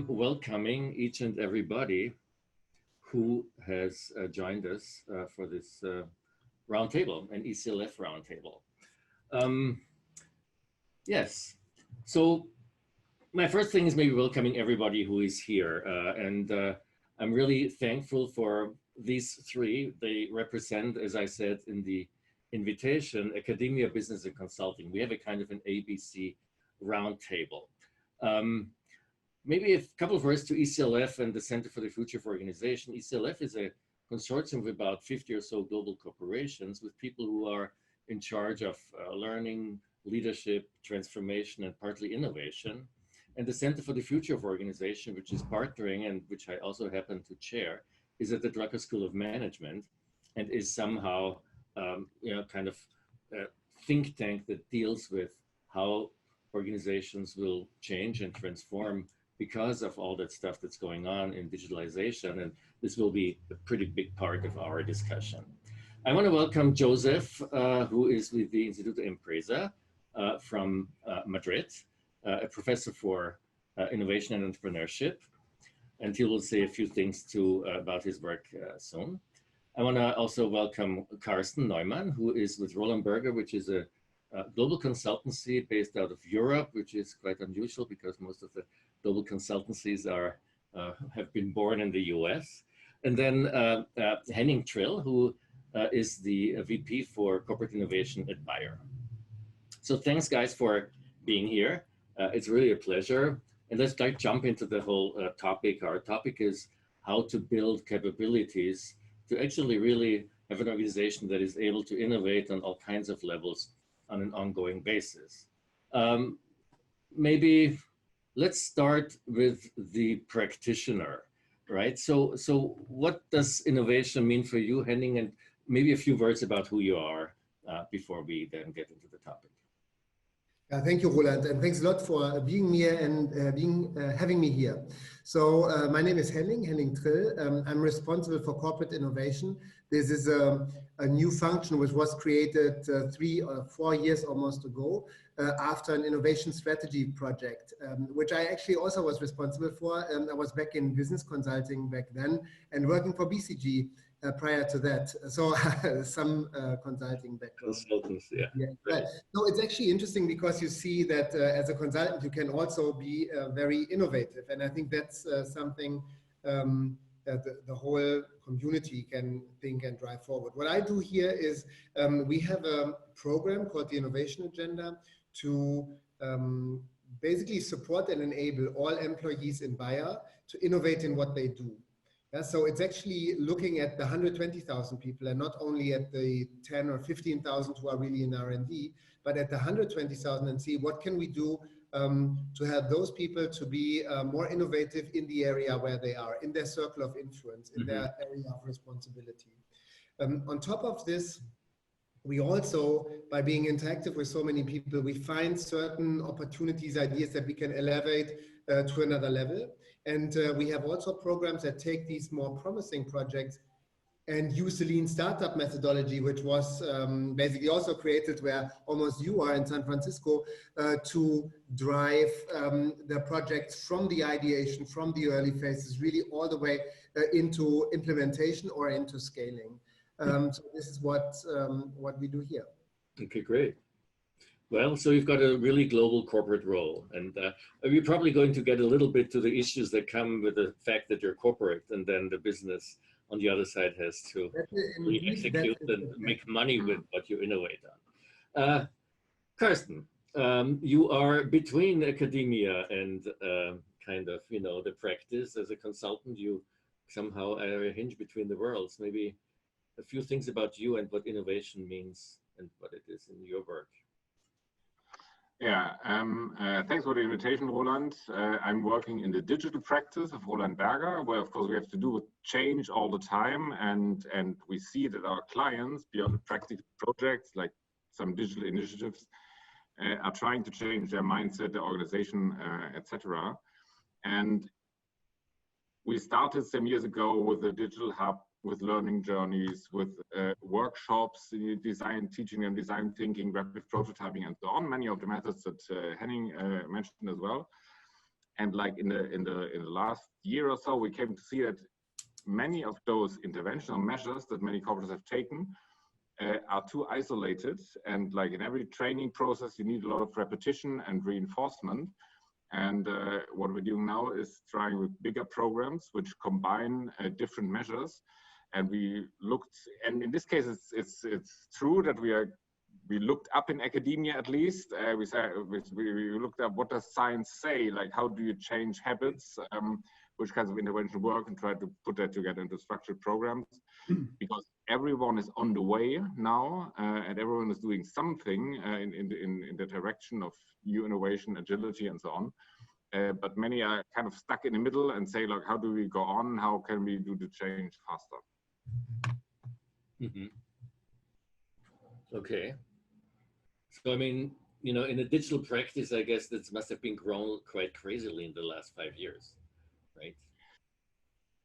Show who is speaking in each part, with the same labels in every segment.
Speaker 1: welcoming each and everybody who has joined us for this roundtable, an ECLF roundtable. Yes, so my first thing is maybe welcoming everybody who is here. I'm really thankful for these three. They represent, as I said in the invitation, academia, business, and consulting. We have a kind of an ABC roundtable. Maybe a couple of words to ECLF and the Center for the Future of Organization. ECLF is a consortium of about 50 or so global corporations with people who are in charge of learning, leadership, transformation, and partly innovation. And the Center for the Future of Organization, which is partnering and which I also happen to chair, is at the Drucker School of Management and is somehow, kind of a think tank that deals with how organizations will change and transform because of all that stuff that's going on in digitalization. And this will be a pretty big part of our discussion. I want to welcome Joseph, who is with the Instituto Empresa from Madrid, a professor for innovation and entrepreneurship. And he will say a few things too about his work soon. I want to also welcome Karsten Neumann, who is with Roland Berger, which is a global consultancy based out of Europe, which is quite unusual because most of the global consultancies have been born in the US. And then Henning Trill, who is the VP for corporate innovation at Bayer. So thanks guys for being here. It's really a pleasure. And let's jump into the whole topic. Our topic is how to build capabilities to actually really have an organization that is able to innovate on all kinds of levels on an ongoing basis. Maybe let's start with the practitioner, right? So what does innovation mean for you, Henning? And maybe a few words about who you are before we then get into the topic.
Speaker 2: Thank you, Roland, and thanks a lot for being here and having me here. So my name is Henning Trill. I'm responsible for corporate innovation. This is a new function which was created 3 or 4 years almost ago after an innovation strategy project, which I actually also was responsible for. I was back in business consulting back then and working for BCG prior to that. So some consulting background.
Speaker 1: Consultants, yeah.
Speaker 2: Right. No, it's actually interesting because you see that as a consultant, you can also be very innovative. And I think that's something that the whole community can think and drive forward. What I do here is we have a program called the Innovation Agenda to basically support and enable all employees in Bayer to innovate in what they do. Yeah, so it's actually looking at the 120,000 people and not only at the 10 or 15,000 who are really in R&D, but at the 120,000 and see what can we do to help those people to be more innovative in the area where they are, in their circle of influence, in their area of responsibility. On top of this, we also, by being interactive with so many people, we find certain opportunities, ideas that we can elevate to another level. And we have also programs that take these more promising projects and use the lean startup methodology, which was basically also created where almost you are in San Francisco, to drive the projects from the ideation, from the early phases, really all the way into implementation or into scaling. So this is what we do here.
Speaker 1: Okay, great. Well, so you've got a really global corporate role, and we're probably going to get a little bit to the issues that come with the fact that you're corporate, and then the business on the other side has to really execute and make money with what you innovate on. Karsten, you are between academia and kind of, the practice. As a consultant, you somehow are a hinge between the worlds. Maybe a few things about you and what innovation means and what it is in your work.
Speaker 3: Yeah, thanks for the invitation, Roland. I'm working in the digital practice of Roland Berger, where of course we have to do with change all the time, and we see that our clients, beyond the practical projects like some digital initiatives, are trying to change their mindset, their organization, etc. And we started some years ago with a digital hub, with learning journeys, with workshops, teaching them design thinking, rapid prototyping, and so on, many of the methods that Henning mentioned as well. And like in the last year or so, we came to see that many of those interventional measures that many corporates have taken are too isolated. And like in every training process, you need a lot of repetition and reinforcement. And what we're doing now is trying with bigger programs which combine different measures. And we looked, and in this case, it's true that we looked up in academia at least. We looked up what does science say, like how do you change habits, which kinds of intervention work, and try to put that together into structured programs. Because everyone is on the way now, and everyone is doing something in the direction of new innovation, agility, and so on. But many are kind of stuck in the middle and say, like, how do we go on? How can we do the change faster?
Speaker 1: Mm-hmm. Okay. So, I mean, you know, in a digital practice, I guess that must have been grown quite crazily in the last 5 years, right?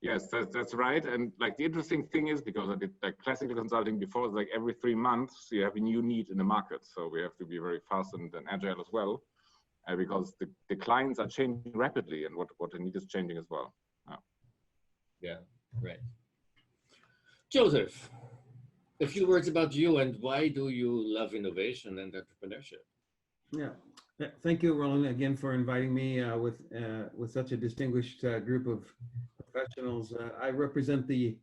Speaker 3: Yes, that's right. And like the interesting thing is, because I did like classical consulting before, it's like every 3 months you have a new need in the market. So we have to be very fast and agile as well, because the clients are changing rapidly, and what the need is changing as well.
Speaker 1: Yeah, right. Joseph, a few words about you and why do you love innovation and entrepreneurship?
Speaker 4: Yeah, thank you, Roland, again for inviting me with such a distinguished group of professionals. I represent the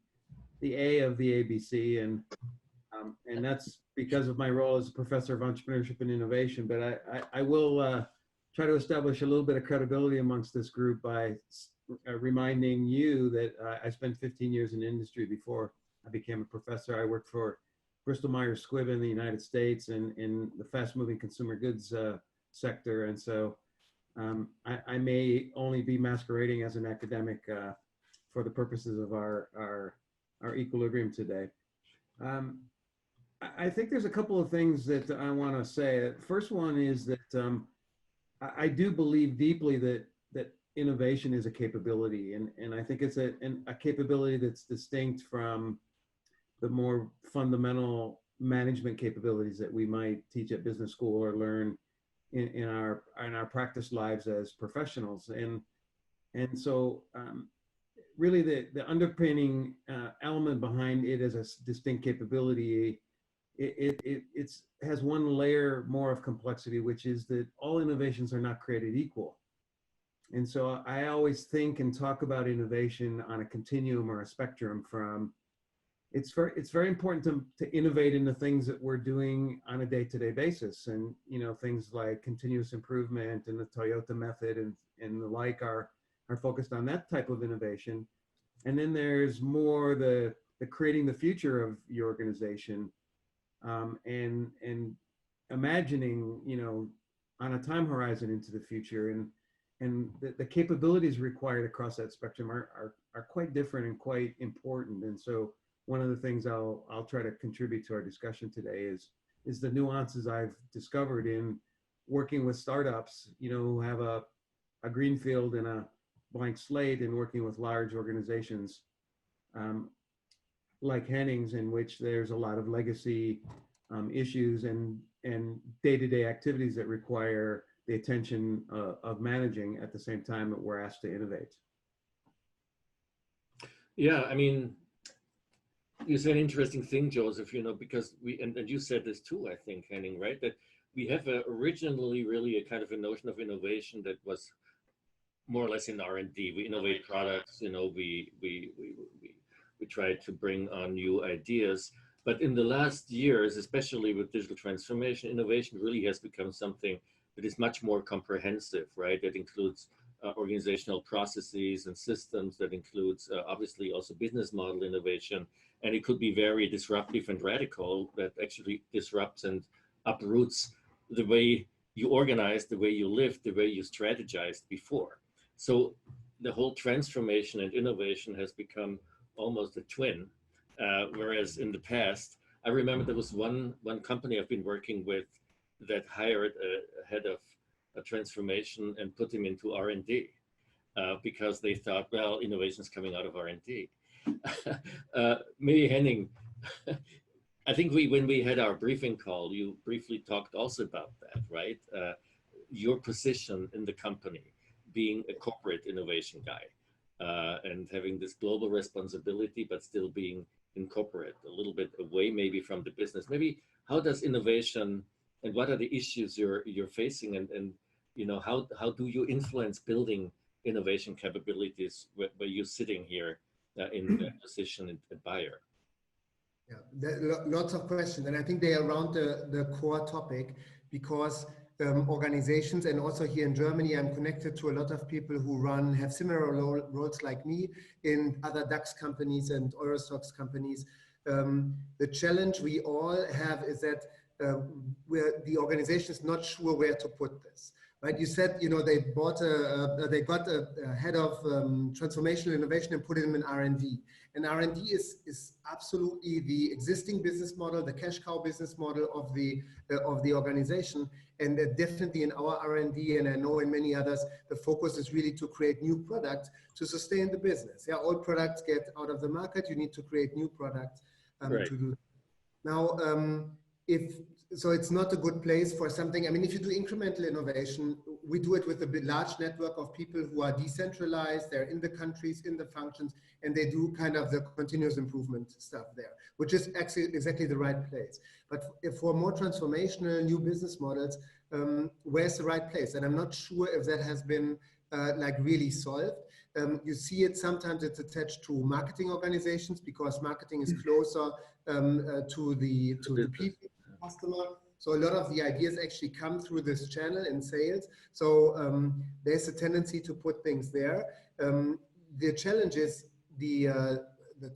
Speaker 4: A of the ABC, and that's because of my role as a professor of entrepreneurship and innovation. But I will try to establish a little bit of credibility amongst this group by reminding you that I spent 15 years in industry before I became a professor. I worked for Bristol Myers Squibb in the United States and in the fast-moving consumer goods sector, and so I may only be masquerading as an academic for the purposes of our equilibrium today. I think there's a couple of things that I want to say. First one is that I do believe deeply that innovation is a capability, and I think it's a capability that's distinct from the more fundamental management capabilities that we might teach at business school or learn in our practice lives as professionals. And so really the underpinning element behind it as a distinct capability, it has one layer more of complexity, which is that all innovations are not created equal. And so I always think and talk about innovation on a continuum or a spectrum from, it's very important to innovate in the things that we're doing on a day-to-day basis. And, you know, things like continuous improvement and the Toyota method and the like are focused on that type of innovation. And then there's more the creating the future of your organization, and imagining, you know, on a time horizon into the future. And the capabilities required across that spectrum are quite different and quite important. And so one of the things I'll try to contribute to our discussion today is the nuances I've discovered in working with startups, you know, who have a greenfield and a blank slate, and working with large organizations like Henning's, in which there's a lot of legacy issues and day-to-day activities that require the attention of managing at the same time that we're asked to innovate.
Speaker 1: Yeah, I mean, you said an interesting thing, Joseph, you know, because and you said this too, I think, Henning, right? That we have originally really a kind of a notion of innovation that was more or less in R&D. We innovate products, you know, we try to bring on new ideas. But in the last years, especially with digital transformation, innovation really has become something that is much more comprehensive, right? That includes organizational processes and systems, that includes obviously also business model innovation. And it could be very disruptive and radical, that actually disrupts and uproots the way you organize, the way you lived, the way you strategized before. So the whole transformation and innovation has become almost a twin. Whereas in the past, I remember there was one company I've been working with that hired a head of a transformation and put him into R&D because they thought, well, innovation is coming out of R&D. Maybe Henning, I think when we had our briefing call, you briefly talked also about that, right? Your position in the company, being a corporate innovation guy and having this global responsibility, but still being in corporate, a little bit away maybe from the business. Maybe how does innovation and what are the issues you're facing, and you know, how do you influence building innovation capabilities where you're sitting here in that position at Bayer?
Speaker 2: Yeah, there are lots of questions, and I think they are around the core topic, because organizations, and also here in Germany, I'm connected to a lot of people who have similar roles like me in other DAX companies and Eurostoxx companies. The challenge we all have is that the organization is not sure where to put this. Right? You said, you know, they got a head of transformational innovation and put him in R&D. And R&D is absolutely the existing business model, the cash cow business model of the organization. And definitely in our R&D, and I know in many others, the focus is really to create new products to sustain the business. Yeah, old products get out of the market. You need to create new products
Speaker 1: Right.
Speaker 2: to do. Now, so it's not a good place for something. I mean, if you do incremental innovation, we do it with a large network of people who are decentralized. They're in the countries, in the functions, and they do kind of the continuous improvement stuff there, which is actually exactly the right place. But if for more transformational new business models, where's the right place? And I'm not sure if that has been like really solved. You see it sometimes, it's attached to marketing organizations, because marketing is closer to the people, customer. So a lot of the ideas actually come through this channel in sales. So there's a tendency to put things there. The challenge is the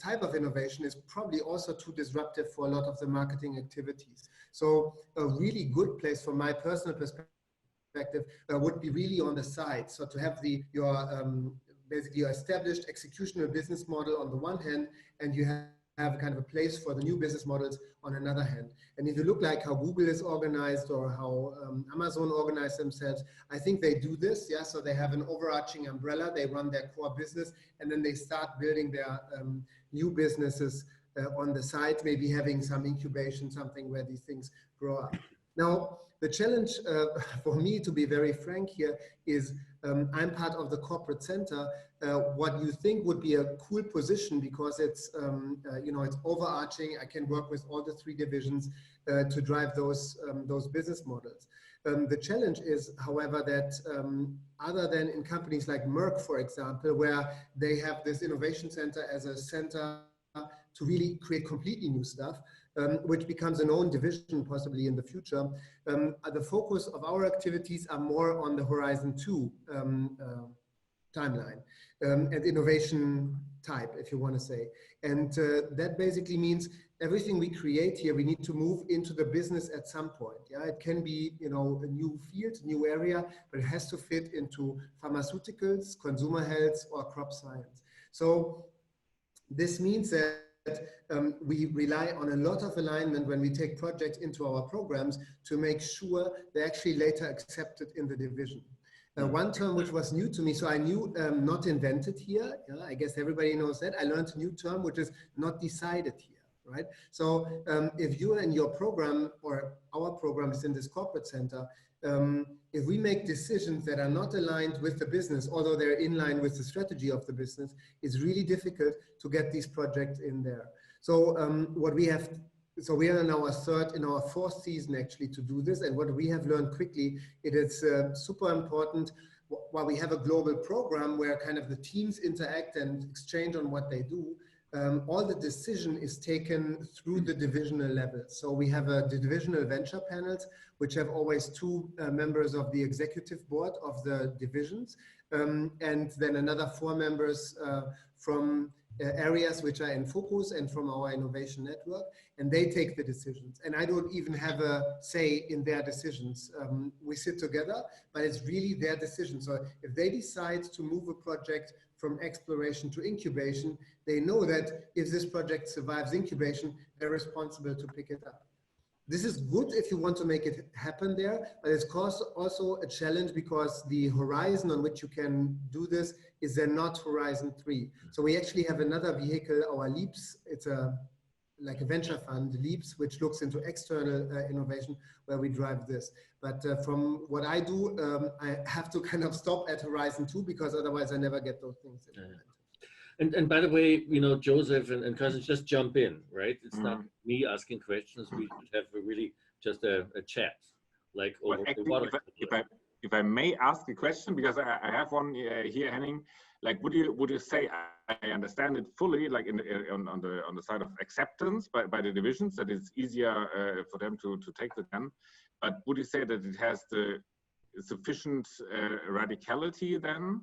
Speaker 2: type of innovation is probably also too disruptive for a lot of the marketing activities. So a really good place from my personal perspective would be really on the side. So to have basically your established executional business model on the one hand, and you have kind of a place for the new business models on another hand. And if you look like how Google is organized, or how Amazon organized themselves, I think they do this. Yeah, so they have an overarching umbrella, they run their core business, and then they start building their new businesses on the side, maybe having some incubation, something where these things grow up. Now, the challenge for me, to be very frank here, is I'm part of the corporate center. What you think would be a cool position, because it's you know, it's overarching. I can work with all the 3 divisions to drive those business models. The challenge is, however, that other than in companies like Merck, for example, where they have this innovation center as a center to really create completely new stuff, which becomes an own division possibly in the future. The focus of our activities are more on the Horizon 2 timeline and innovation type, if you want to say. And that basically means everything we create here, we need to move into the business at some point. Yeah, it can be, you know, a new field, new area, but it has to fit into pharmaceuticals, consumer health, or crop science. So this means that we rely on a lot of alignment when we take projects into our programs to make sure they're actually later accepted in the division. One term which was new to me, so I knew not invented here, I guess everybody knows that. I learned a new term which is not decided here, right? So if you're in your program, or our program is in this corporate center, if we make decisions that are not aligned with the business, although they're in line with the strategy of the business, it's really difficult to get these projects in there. So so we are in our 4th season actually to do this. And what we have learned quickly, it is super important while we have a global program where kind of the teams interact and exchange on what they do. All the decision is taken through the divisional level. So we have the divisional venture panels, which have always 2 members of the executive board of the divisions, and then another 4 members from areas which are in focus and from our innovation network, and they take the decisions. And I don't even have a say in their decisions. We sit together, but it's really their decision. So if they decide to move a project from exploration to incubation, they know that if this project survives incubation, they're responsible to pick it up. This is good if you want to make it happen there, but it's also a challenge because the horizon on which you can do this is then not Horizon 3. So we actually have another vehicle, our LEAPS. It's a like a venture fund, Leaps, which looks into external innovation, where we drive this. But from what I do, I have to kind of stop at Horizon 2 because otherwise I never get those things implemented.
Speaker 1: And by the way, you know, Joseph and Karsten, just jump in, right? It's not me asking questions. We should have really just a chat, like over the water.
Speaker 3: If I may ask a question, because I have one here, Henning. Like, would you say, I understand it fully, like on the side of acceptance by the divisions, that it's easier for them to take the gun, but would you say that it has the sufficient radicality then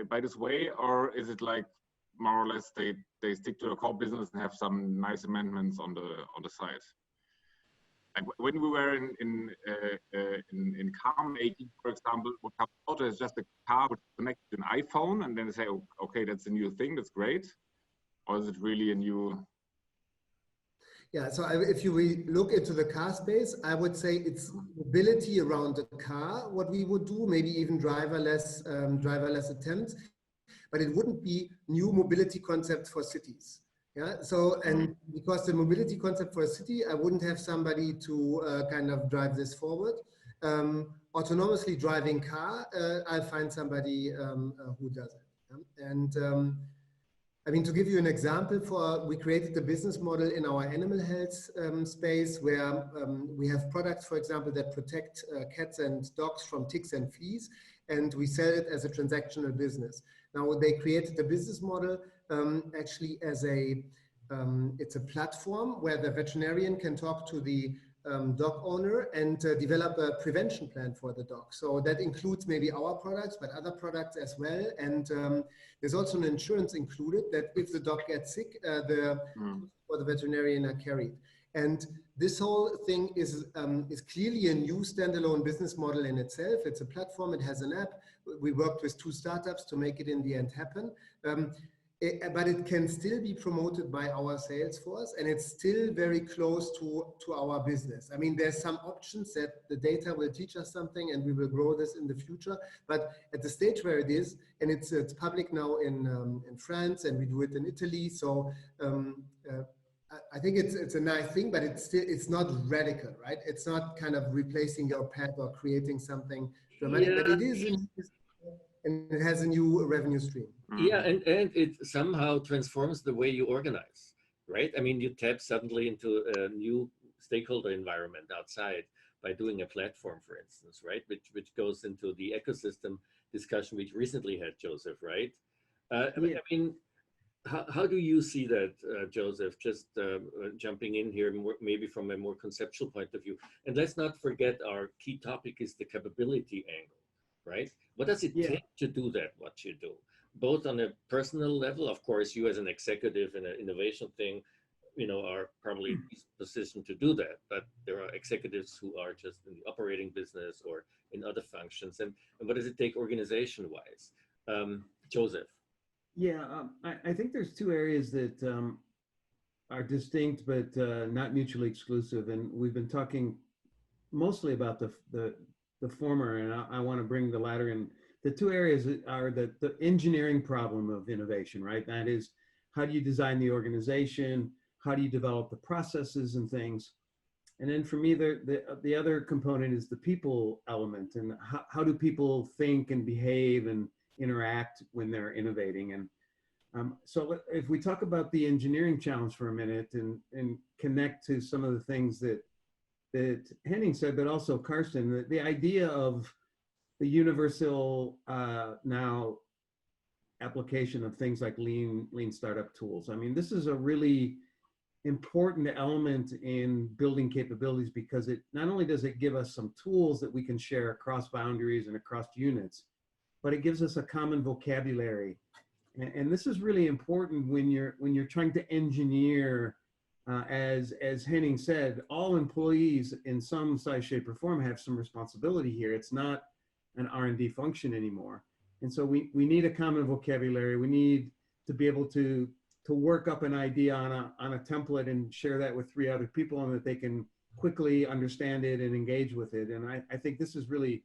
Speaker 3: by this way, or is it like more or less they stick to the core business and have some nice amendments on the side? Like when we were in car making, for example, what comes out is just a car which connects to an iPhone, and then they say, okay, that's a new thing, that's great, or is it really a new?
Speaker 2: Yeah, so if you look into the car space, I would say it's mobility around the car, what we would do, maybe even driverless attempts, but it wouldn't be new mobility concepts for cities. Yeah, so, and because the mobility concept for a city, I wouldn't have somebody to kind of drive this forward. Autonomously driving car, I'll find somebody who does it. Yeah? And I mean, to give you an example, we created the business model in our animal health space where we have products, for example, that protect cats and dogs from ticks and fleas, and we sell it as a transactional business. Now, they created the business model actually as it's a platform where the veterinarian can talk to the dog owner and develop a prevention plan for the dog. So that includes maybe our products, but other products as well. And there's also an insurance included that if the dog gets sick, for the veterinarian are carried. And this whole thing is clearly a new standalone business model in itself. It's a platform, it has an app. We worked with 2 startups to make it in the end happen. But it can still be promoted by our sales force, and it's still very close to our business. I mean, there's some options that the data will teach us something, and we will grow this in the future. But at the stage where it is, and it's public now in France, and we do it in Italy. So I think it's a nice thing, but it's not radical, right? It's not kind of replacing your pet or creating something dramatic, but it is. And it has a new revenue stream.
Speaker 1: Yeah, and it somehow transforms the way you organize, right? I mean, you tap suddenly into a new stakeholder environment outside by doing a platform, for instance, right? Which goes into the ecosystem discussion we recently had, Joseph, right? I mean, how do you see that, Joseph? Just jumping in here, maybe from a more conceptual point of view. And let's not forget our key topic is the capability angle. Right? What does it take to do that, what you do? Both on a personal level, of course, you as an executive in an innovation thing, you know, are probably positioned to do that. But there are executives who are just in the operating business or in other functions. And what does it take organization-wise? Joseph.
Speaker 4: Yeah, I think there's 2 areas that are distinct but not mutually exclusive. And we've been talking mostly about the former, and I want to bring the latter in. The 2 areas are the engineering problem of innovation, right? That is, how do you design the organization? How do you develop the processes and things? And then for me, the other component is the people element, and how do people think and behave and interact when they're innovating? And so if we talk about the engineering challenge for a minute and connect to some of the things that Henning said, but also Karsten, the idea of the universal now application of things like lean startup tools. I mean, this is a really important element in building capabilities, because it not only does it give us some tools that we can share across boundaries and across units, but it gives us a common vocabulary. And this is really important when you're trying to engineer. As Henning said, all employees in some size, shape, or form have some responsibility here. It's not an R&D function anymore. And so we need a common vocabulary. We need to be able to work up an idea on a template and share that with 3 other people, and that they can quickly understand it and engage with it. And I think this is really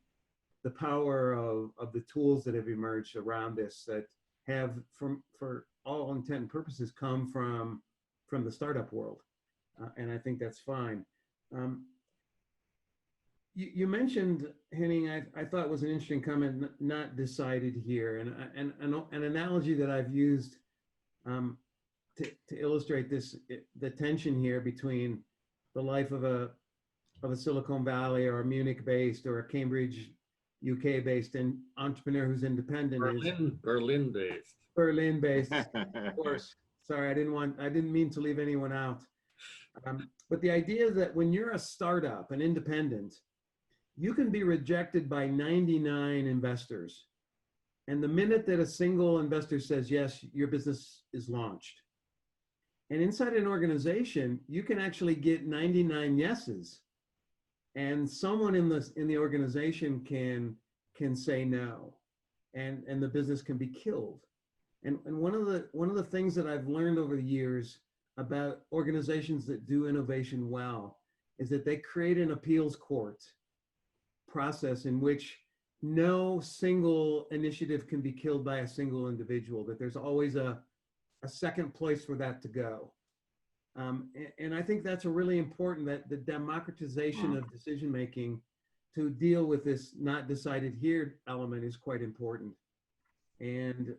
Speaker 4: the power of the tools that have emerged around this, that have, for all intent and purposes, come from from the startup world. And I think that's fine. You mentioned, Henning, I thought was an interesting comment, not decided here. And an analogy that I've used to illustrate this, the tension here between the life of a Silicon Valley or a Munich-based or a Cambridge, UK-based entrepreneur who's independent
Speaker 1: Berlin-based.
Speaker 4: Berlin-based, of course. Sorry, I didn't mean to leave anyone out. But the idea that when you're a startup, an independent, you can be rejected by 99 investors. And the minute that a single investor says, yes, your business is launched. And inside an organization, you can actually get 99 yeses. And someone in the organization can say no. And the business can be killed. And one of the things that I've learned over the years about organizations that do innovation well is that they create an appeals court process in which no single initiative can be killed by a single individual, that there's always a second place for that to go. And I think that's a really important, that the democratization of decision-making to deal with this not decided here element is quite important. And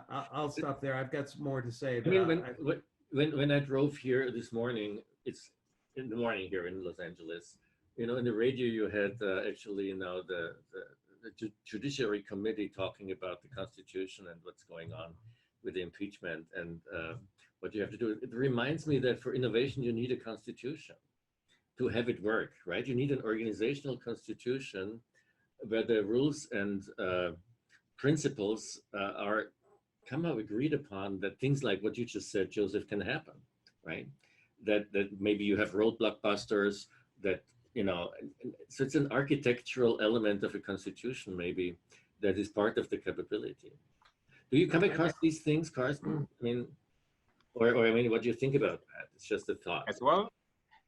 Speaker 4: I'll stop there. I've got some more to say.
Speaker 1: I mean, when I drove here this morning, it's in the morning here in Los Angeles, you know, in the radio you had actually, you know, the Judiciary Committee talking about the Constitution and what's going on with the impeachment and what you have to do. It reminds me that for innovation, you need a constitution to have it work, right? You need an organizational constitution where the rules and principles are somehow agreed upon, that things like what you just said, Joseph, can happen, right? That maybe you have road blockbusters, that, you know, so it's an architectural element of a constitution maybe that is part of the capability. Do you come across these things, Karsten? I mean, or I mean, what do you think about that? It's just a thought.
Speaker 3: As well,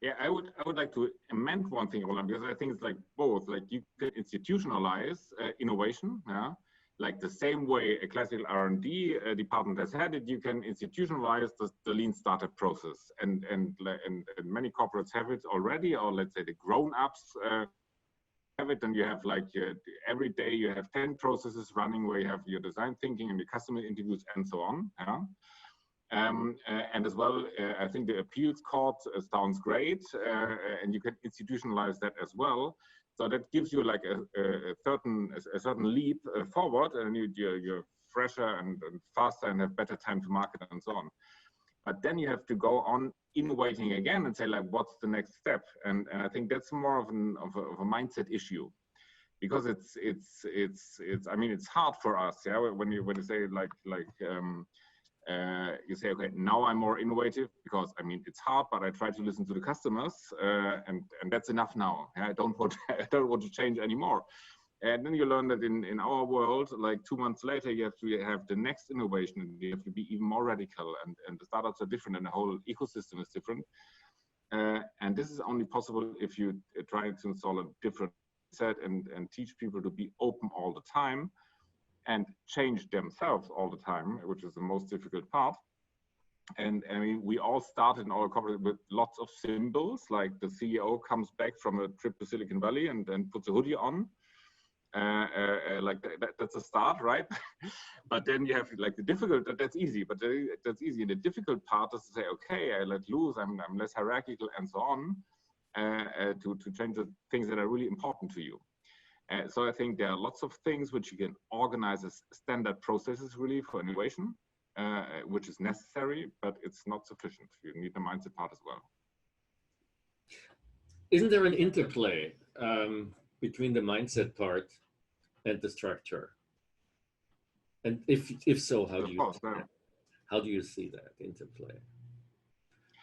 Speaker 3: yeah, I would like to amend one thing, Roland, because I think it's like both. Like you can institutionalize innovation, yeah. Like the same way a classical R&D department has had it, you can institutionalize the lean startup process, and many corporates have it already, or let's say the grown-ups have it, and you have like every day you have 10 processes running where you have your design thinking and your customer interviews and so on. Yeah? And as well, I think the appeals court sounds great, and you can institutionalize that as well. So that gives you like a certain leap forward, and you're fresher and faster and have better time to market and so on. But then you have to go on innovating again and say, like, what's the next step? And I think that's more of a mindset issue, because it's I mean, it's hard for us, yeah. When you say you say, okay, now I'm more innovative, because I mean, it's hard, but I try to listen to the customers, and that's enough now. I don't want to change anymore. And then you learn that in our world, like 2 months later, you have to have the next innovation, and you have to be even more radical, and the startups are different, and the whole ecosystem is different. And this is only possible if you try to install a different set and teach people to be open all the time and change themselves all the time, which is the most difficult part. And I mean, we all started in our corporate with lots of symbols, like the CEO comes back from a trip to Silicon Valley and then puts a hoodie on. Like that's a start, right? But then you have like the difficult, that's easy, but that's easy. And the difficult part is to say, okay, I let loose, I'm less hierarchical and so on, to change the things that are really important to you. So I think there are lots of things which you can organize as standard processes really for innovation, which is necessary, but it's not sufficient. You need the mindset part as well.
Speaker 1: Isn't there an interplay between the mindset part and the structure? And if so, how do you see that interplay?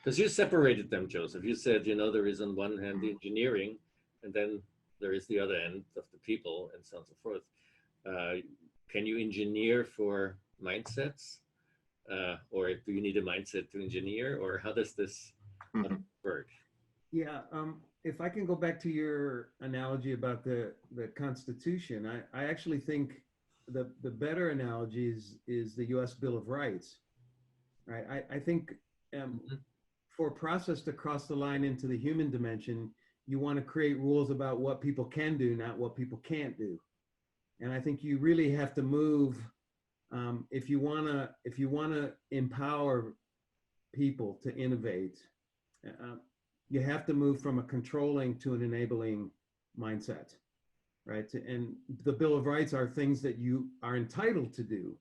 Speaker 1: Because you separated them, Joseph. You said, you know, there is on one hand the engineering, and then there is the other end of the people, and so on and so forth. Can you engineer for mindsets? Or do you need a mindset to engineer? Or how does this work?
Speaker 4: Yeah, if I can go back to your analogy about the Constitution, I actually think the better analogy is the US Bill of Rights, right? I think for a process to cross the line into the human dimension, you want to create rules about what people can do, not what people can't do. And I think you really have to move, if you want to empower people to innovate, you have to move from a controlling to an enabling mindset, right? And the Bill of Rights are things that you are entitled to do,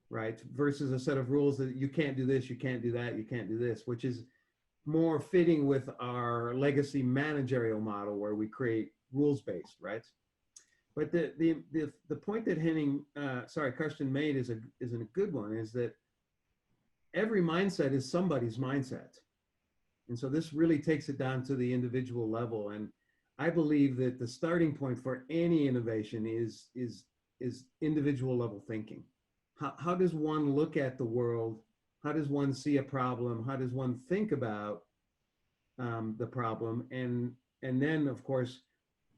Speaker 4: right? Versus a set of rules that you can't do this, you can't do that, you can't do this, which is more fitting with our legacy managerial model where we create rules-based, right? But the point that Henning, Karsten made is a good one, is that every mindset is somebody's mindset. And so this really takes it down to the individual level. And I believe that the starting point for any innovation is individual level thinking. How does one look at the world? How does one see a problem? How does one think about the problem? And then, of course,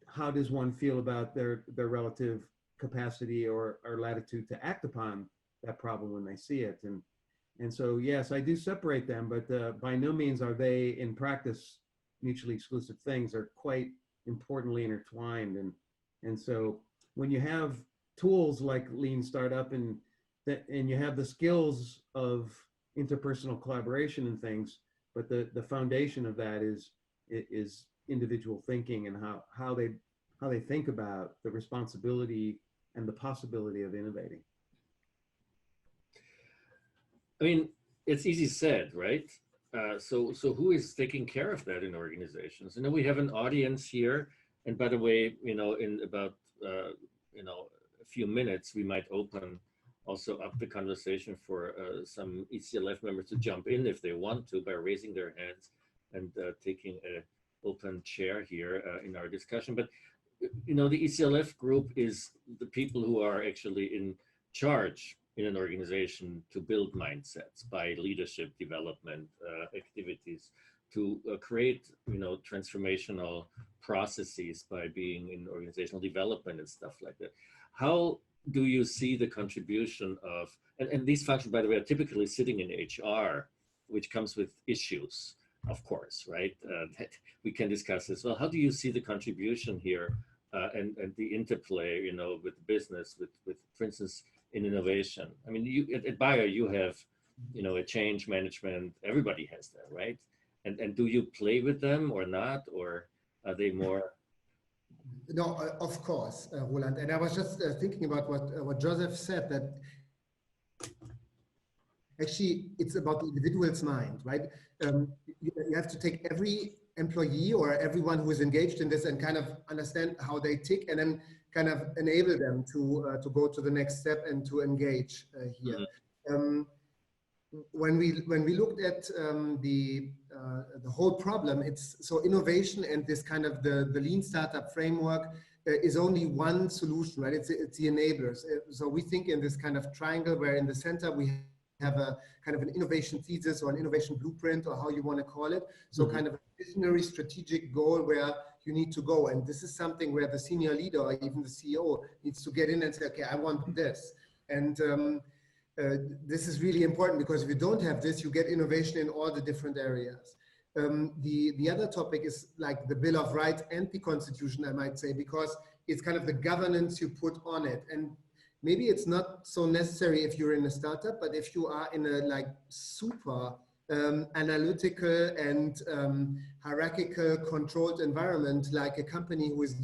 Speaker 4: how does one feel about their relative capacity or latitude to act upon that problem when they see it? And so, yes, I do separate them, but by no means are they in practice mutually exclusive things. They're quite importantly intertwined. And so when you have tools like Lean Startup and you have the skills of interpersonal collaboration and things, but the foundation of that is individual thinking and how they think about the responsibility and the possibility of innovating.
Speaker 1: I mean, it's easy said, right? So who is taking care of that in organizations? You know, we have an audience here, and by the way, you know, in about a few minutes, we might open also up the conversation for some ECLF members to jump in if they want to by raising their hands and taking an open chair here in our discussion. But you know, the ECLF group is the people who are actually in charge in an organization to build mindsets by leadership development activities, to create, you know, transformational processes by being in organizational development and stuff like that. How do you see the contribution of, and these functions, by the way, are typically sitting in HR, which comes with issues, of course, right? That we can discuss as well. How do you see the contribution here and the interplay, you know, with business, with for instance, in innovation? I mean, you at Berger, you have, you know, a change management, everybody has that, right? And do you play with them or not, or are they more?
Speaker 2: No, of course, Roland. And I was just thinking about what Joseph said, that actually it's about the individual's mind, right? You have to take every employee or everyone who is engaged in this and kind of understand how they tick, and then kind of enable them to go to the next step and to engage here. Mm-hmm. When we looked at the whole problem, it's so innovation and this kind of the lean startup framework is only one solution, right? It's the enablers. So we think in this kind of triangle where in the center we have a kind of an innovation thesis or an innovation blueprint, or how you want to call it. So kind of a visionary strategic goal where you need to go. And this is something where the senior leader or even the CEO needs to get in and say, okay, I want this. And this is really important, because if you don't have this, you get innovation in all the different areas. The other topic is like the Bill of Rights and the Constitution, I might say, because it's kind of the governance you put on it. And maybe it's not so necessary if you're in a startup, but if you are in a like super analytical and hierarchical controlled environment, like a company who is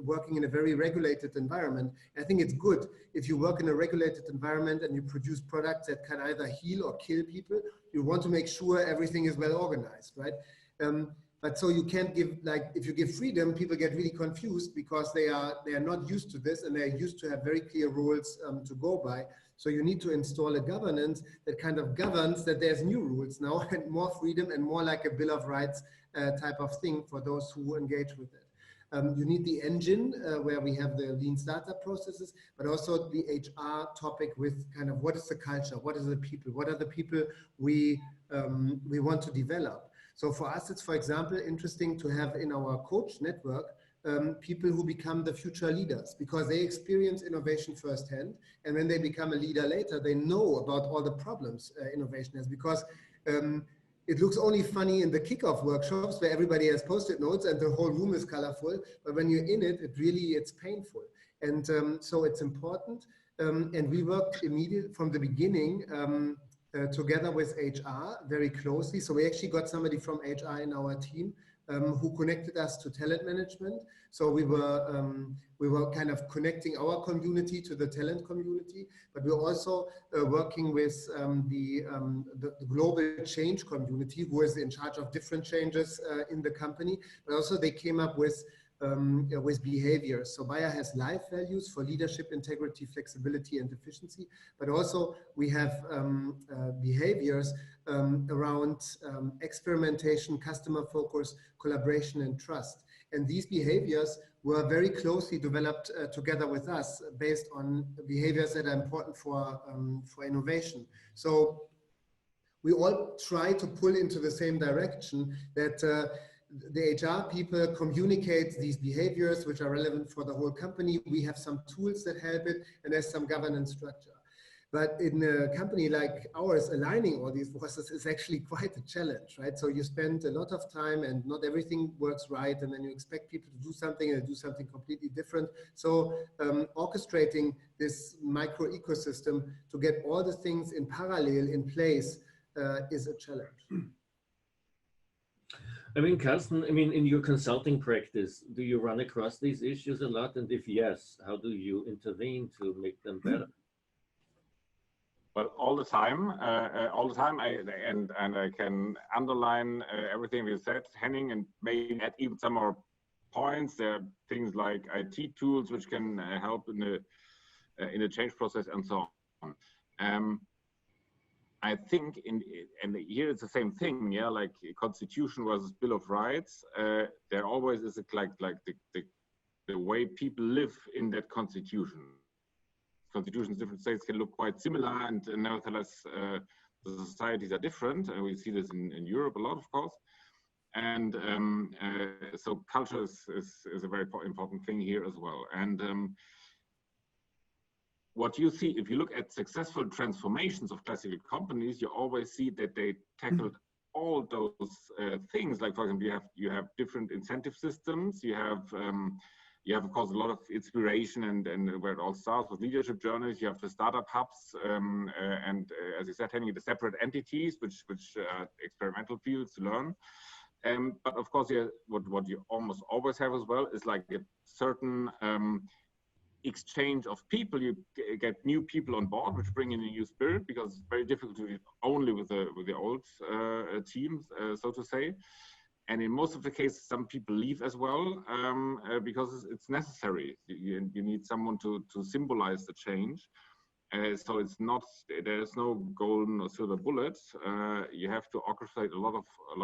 Speaker 2: working in a very regulated environment, I think it's good if you work in a regulated environment and you produce products that can either heal or kill people. You want to make sure everything is well organized, right? But so you can't give, like, if you give freedom, people get really confused because they are not used to this, and they're used to have very clear rules to go by. So you need to install a governance that kind of governs that there's new rules now and more freedom and more like a Bill of Rights type of thing for those who engage with it. You need the engine where we have the lean startup processes, but also the HR topic with kind of what is the culture, what is the people, what are the people we want to develop. So for us, it's, for example, interesting to have in our coach network people who become the future leaders, because they experience innovation firsthand. And when they become a leader later, they know about all the problems innovation has, because it looks only funny in the kickoff workshops where everybody has post-it notes and the whole room is colorful. But when you're in it, it's painful. And so it's important. And we worked immediately from the beginning together with HR very closely. So we actually got somebody from HR in our team who connected us to talent management. So we were kind of connecting our community to the talent community, but we were also working with the global change community, who is in charge of different changes in the company. But also they came up with behaviors. So Bayer has life values for leadership, integrity, flexibility, and efficiency. But also we have behaviors around experimentation, customer focus, collaboration, and trust. And these behaviors were very closely developed together with us based on behaviors that are important for innovation. So we all try to pull into the same direction, that the HR people communicate these behaviors which are relevant for the whole company. We have some tools that help it, and there's some governance structure. But in a company like ours, aligning all these forces is actually quite a challenge, right? So you spend a lot of time and not everything works right, and then you expect people to do something and do something completely different. So orchestrating this micro ecosystem to get all the things in parallel in place is a challenge.
Speaker 1: I mean, Karsten, I mean, in your consulting practice, do you run across these issues a lot? And if yes, how do you intervene to make them better?
Speaker 3: Well, all the time, and I can underline everything you said, Henning, and maybe add even some more points. There are things like IT tools which can help in the change process and so on. I think and here it's the same thing, yeah, like Constitution versus Bill of Rights. There always is the way people live in that Constitution. Constitutions in different states can look quite similar, and nevertheless the societies are different, and we see this in Europe a lot, of course. And so culture is a very important thing here as well. And what you see, if you look at successful transformations of classical companies, you always see that they tackled all those things. Like, for example, you have different incentive systems, you have of course a lot of inspiration and where it all starts with leadership journeys. You have the startup hubs and as you said, Henning, the separate entities which experimental fields to learn. But of course, what you almost always have as well is like a certain exchange of people. You get new people on board which bring in a new spirit, because it's very difficult to do it only with the old teams, so to say. And in most of the cases, some people leave as well because it's necessary. You need someone to symbolize the change. So it's not, there's no golden or silver bullet. You have to orchestrate a lot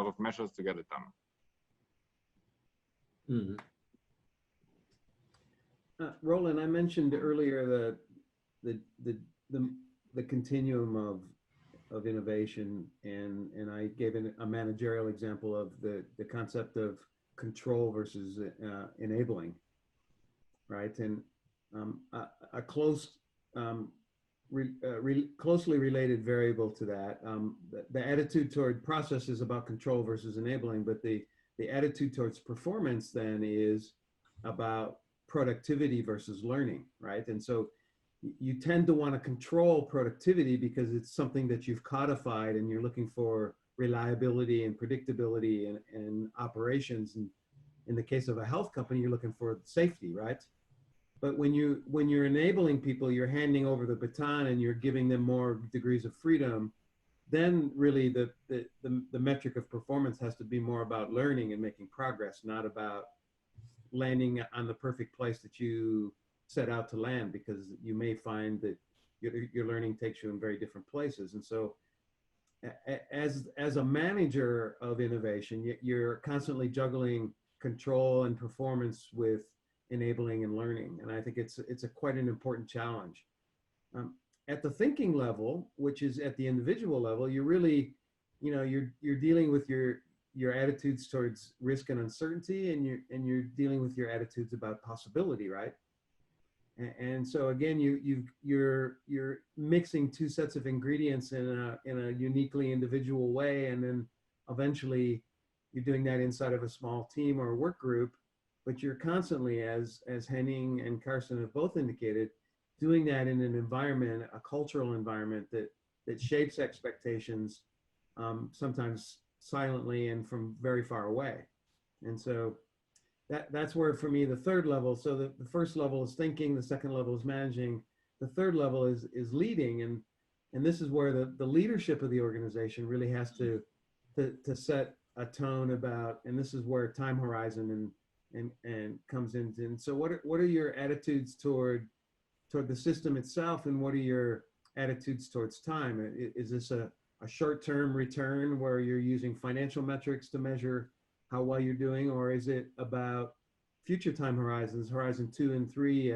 Speaker 3: of measures to get it done.
Speaker 1: Mm-hmm.
Speaker 4: Roland, I mentioned earlier the continuum of innovation, and I gave a managerial example of the concept of control versus enabling, right? And a close, closely related variable to that, the attitude toward process is about control versus enabling, but the attitude towards performance then is about productivity versus learning, right? And so you tend to want to control productivity because it's something that you've codified, and you're looking for reliability and predictability and operations. And in the case of a health company, you're looking for safety, right? But when you're enabling people, you're handing over the baton and you're giving them more degrees of freedom. Then really the metric of performance has to be more about learning and making progress, not about landing on the perfect place that you set out to land, because you may find that your learning takes you in very different places. And so as a manager of innovation, you're constantly juggling control and performance with enabling and learning. And I think it's quite an important challenge. At the thinking level, which is at the individual level, you're really, you're dealing with your attitudes towards risk and uncertainty, and you're dealing with your attitudes about possibility, right? And so again, you're mixing two sets of ingredients in a uniquely individual way, and then eventually you're doing that inside of a small team or a work group, but you're constantly, as Henning and Karsten have both indicated, doing that in an environment, a cultural environment that shapes expectations, sometimes silently and from very far away. And so that's where, for me, the third level, so the first level is thinking, the second level is managing, the third level is leading. And this is where the leadership of the organization really has to set a tone about, and this is where time horizon and comes into. And so what are your attitudes toward the system itself, and what are your attitudes towards time? Is this a short-term return where you're using financial metrics to measure how well you're doing, or is it about future time horizons, horizon 2 and 3,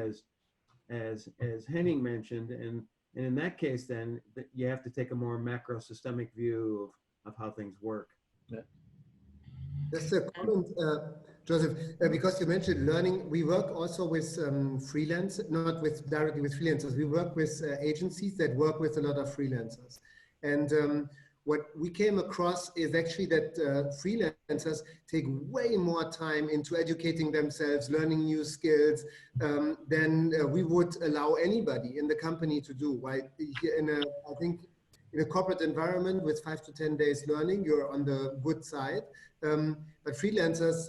Speaker 4: as Henning mentioned, and in that case, then you have to take a more macro systemic view of how things work.
Speaker 1: Yeah.
Speaker 2: Just a comment, Joseph, because you mentioned learning, we work also with freelance, not directly with freelancers. We work with agencies that work with a lot of freelancers. And what we came across is actually that freelancers take way more time into educating themselves, learning new skills than we would allow anybody in the company to do. Right? I think in a corporate environment with 5 to 10 days learning, you're on the good side. But freelancers,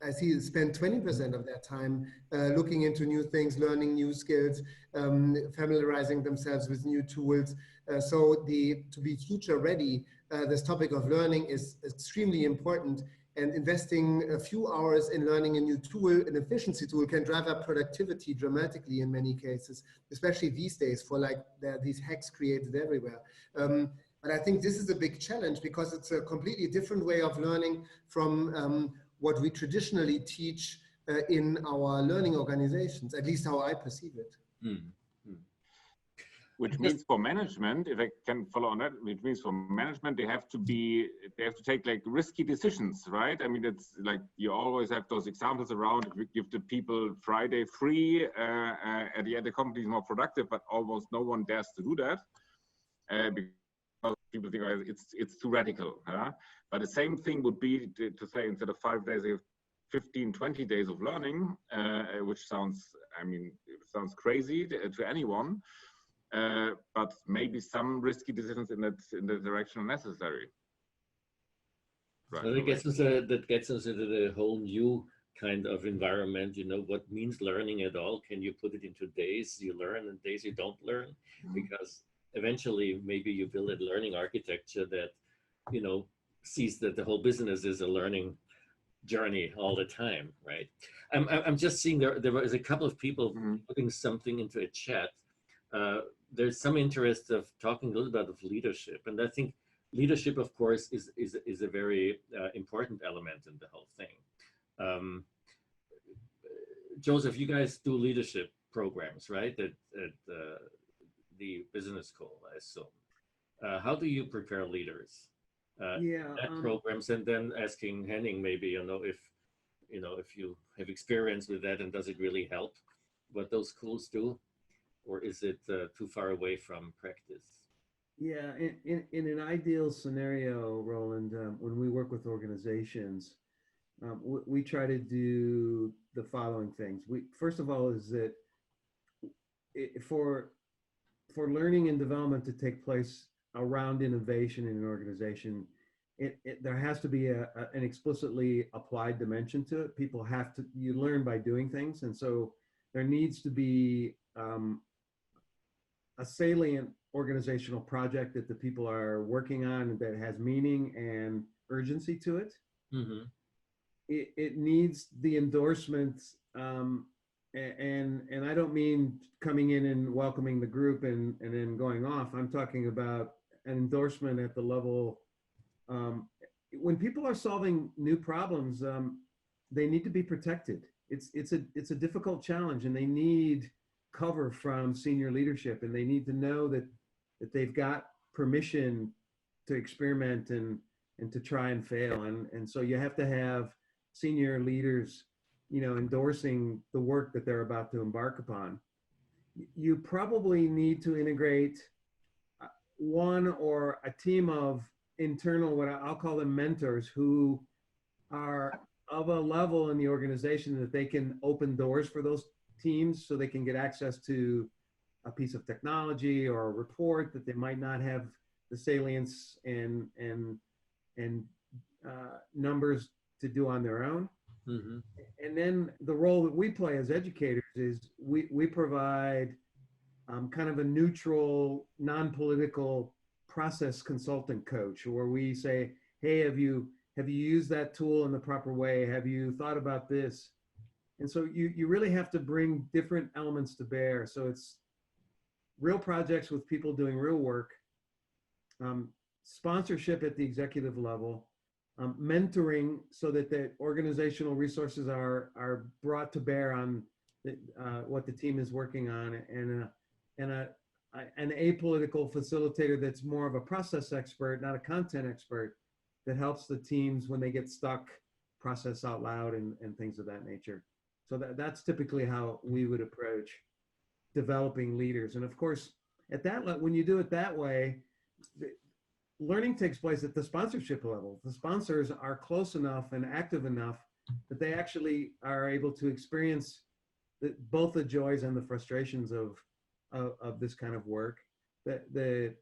Speaker 2: I see, spend 20% of their time looking into new things, learning new skills, familiarizing themselves with new tools. So to be future ready, this topic of learning is extremely important, and investing a few hours in learning a new tool, an efficiency tool, can drive up productivity dramatically in many cases, especially these days for there are these hacks created everywhere. But I think this is a big challenge because it's a completely different way of learning from what we traditionally teach in our learning organizations, at least how I perceive it.
Speaker 3: Which means for management, if I can follow on that, which means for management, they have to take like risky decisions, right? I mean, it's like you always have those examples around. If you give the people Friday free, at the end the company is more productive, but almost no one dares to do that because people think it's too radical. But the same thing would be to say instead of 5 days, you have 15, 20 days of learning, which sounds crazy to anyone. But maybe some risky decisions in that direction are necessary. Right.
Speaker 1: So that gets us into the whole new kind of environment. What means learning at all? Can you put it into days you learn and days you don't learn? Because eventually, maybe you build a learning architecture that, sees that the whole business is a learning journey all the time, right? I'm just seeing there was a couple of people putting something into a chat. There's some interest of talking a little bit of leadership, and I think leadership, of course, is a very important element in the whole thing. Joseph, you guys do leadership programs, right? At the business school, I assume. How do you prepare leaders? Programs, and then asking Henning, maybe if you have experience with that, and does it really help what those schools do? Or is it too far away from practice?
Speaker 4: Yeah, in an ideal scenario, Roland, when we work with organizations, we try to do the following things. First of all, is that for learning and development to take place around innovation in an organization, there has to be an explicitly applied dimension to it. People you learn by doing things, and so there needs to be a salient organizational project that the people are working on that has meaning and urgency to it. It needs the endorsements, and I don't mean coming in and welcoming the group and then going off. I'm talking about an endorsement at the level, when people are solving new problems, they need to be protected. It's a difficult challenge, and they need cover from senior leadership, and they need to know that they've got permission to experiment and to try and fail. And so you have to have senior leaders, endorsing the work that they're about to embark upon. You probably need to integrate one or a team of internal, what I'll call them mentors, who are of a level in the organization that they can open doors for those teams so they can get access to a piece of technology or a report that they might not have the salience and numbers to do on their own.
Speaker 1: Mm-hmm.
Speaker 4: And then the role that we play as educators is we provide kind of a neutral, non-political process consultant coach, where we say, hey, have you used that tool in the proper way? Have you thought about this? And so you really have to bring different elements to bear. So it's real projects with people doing real work, sponsorship at the executive level, mentoring so that the organizational resources are brought to bear on what the team is working on, and an apolitical facilitator that's more of a process expert, not a content expert, that helps the teams when they get stuck process out loud and things of that nature. So that's typically how we would approach developing leaders. And of course, at that when you do it that way, learning takes place at the sponsorship level. The sponsors are close enough and active enough that they actually are able to experience both the joys and the frustrations of this kind of work. The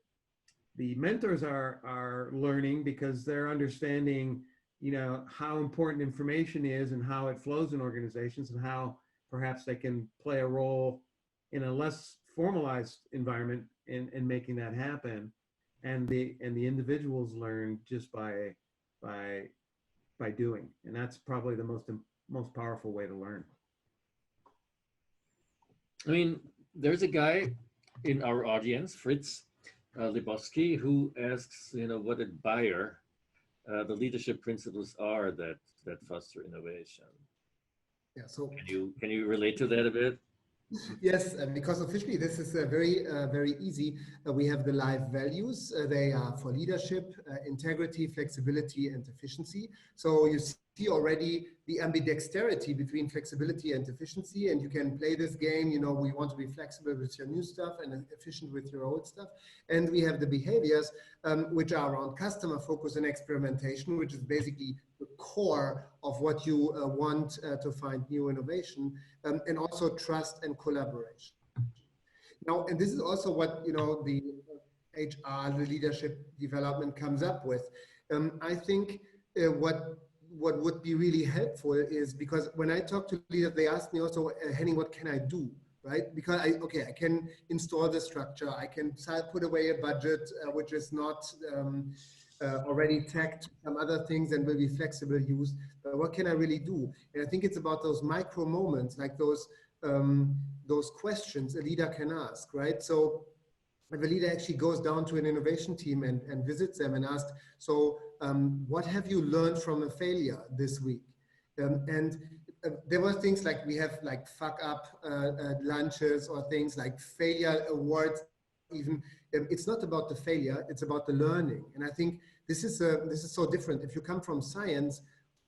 Speaker 4: mentors are learning because they're understanding, how important information is and how it flows in organizations, and how perhaps they can play a role in a less formalized environment in making that happen. And the individuals learn just by doing, and that's probably the most powerful way to learn.
Speaker 1: I mean, there's a guy in our audience, Fritz Lebowski, who asks, what at Bayer the leadership principles are that foster innovation.
Speaker 2: Yeah. So
Speaker 1: can you relate to that a bit?
Speaker 2: Yes, because officially this is very easy. We have the life values. They are for leadership, integrity, flexibility, and efficiency. So you see already the ambidexterity between flexibility and efficiency, and you can play this game. We want to be flexible with your new stuff and efficient with your old stuff. And we have the behaviors, which are around customer focus and experimentation, which is basically the core of what you want to find new innovation, and also trust and collaboration. Now, and this is also what the HR, the leadership development comes up with. I think what would be really helpful is, because when I talk to leaders, they ask me also, Henning, what can I do? Right? Because I can install the structure, I can put away a budget which is not already tagged to some other things and will be flexible use. But what can I really do? And I think it's about those micro moments, like those questions a leader can ask, right? So if a leader actually goes down to an innovation team and visits them and asks, so what have you learned from a failure this week? There were things like, we have like fuck up lunches, or things like failure awards. Even it's not about the failure, it's about the learning. And I think this is so different. If you come from science,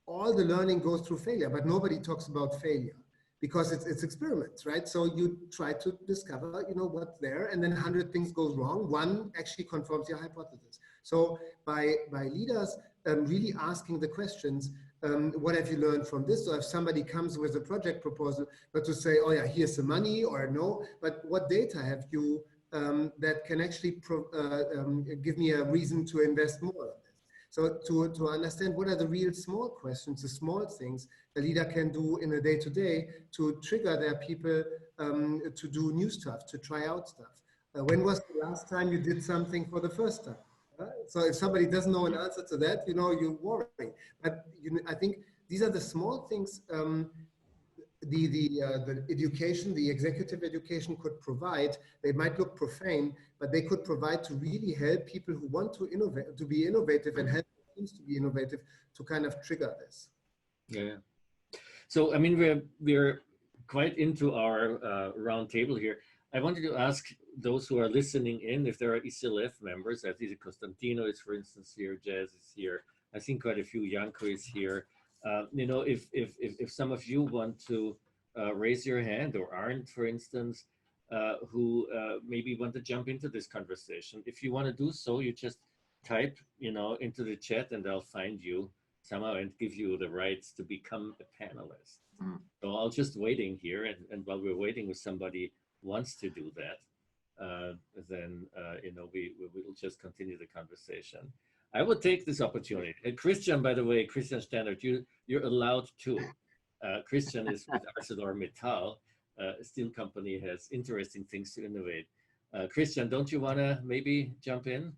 Speaker 2: all the learning goes through failure, but nobody talks about failure because it's experiments, right? So you try to discover, what's there, and then 100 things goes wrong. One actually confirms your hypothesis. So by leaders really asking the questions, what have you learned from this? Or if somebody comes with a project proposal, not to say, oh yeah, here's the money, or no, but what data have you that can actually give me a reason to invest more on this. So to understand what are the real small questions, the small things the leader can do in a day-to-day to trigger their people to do new stuff, to try out stuff. When was the last time you did something for the first time? So if somebody doesn't know an answer to that, you worry. But I think these are the small things the education, the executive education could provide. They might look profane, but they could provide to really help people who want to innovate, to be innovative, and help teams to be innovative, to kind of trigger this.
Speaker 1: Yeah. So, I mean, we're quite into our round table here. I wanted to ask those who are listening in if there are ECLF members. I think Costantino is, for instance, here. Jazz is here. I think quite a few. Janko is here. If some of you want to raise your hand, or Arndt, for instance, who maybe want to jump into this conversation, if you want to do so, you just type, into the chat, and I'll find you somehow and give you the rights to become a panelist. So I'll just waiting here, and while we're waiting, if somebody wants to do that, then we will just continue the conversation. I will take this opportunity. And Christian, by the way, Christian Standard, you're allowed to. Christian is with ArcelorMittal, a steel company, has interesting things to innovate. Christian, don't you want to maybe jump in?